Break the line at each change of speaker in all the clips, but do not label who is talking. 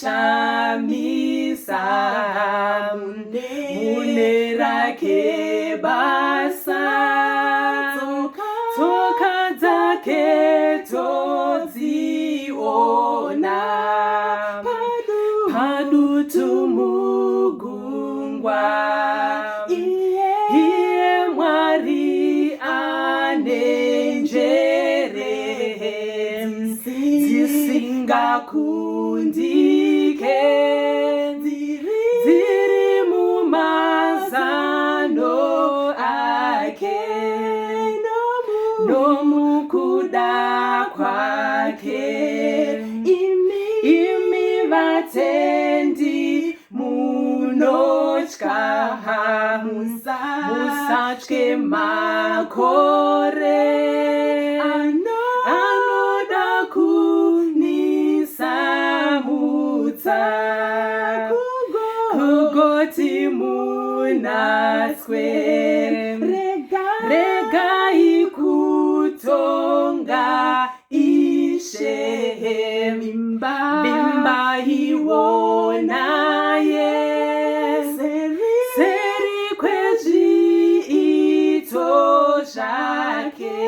shamisa mune rake basa tsoka dzake todziona padutu mugungwa iye Mwari ane njere dzisingakundike dziri mumazano ake nomukuda kwake imi vatendi munotya musatye makore anoda kunisamutsa kugoti munatswe regai kutonga ishe mimba iwonaye seri kwezviito zvake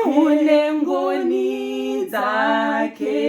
kune ngoni dzake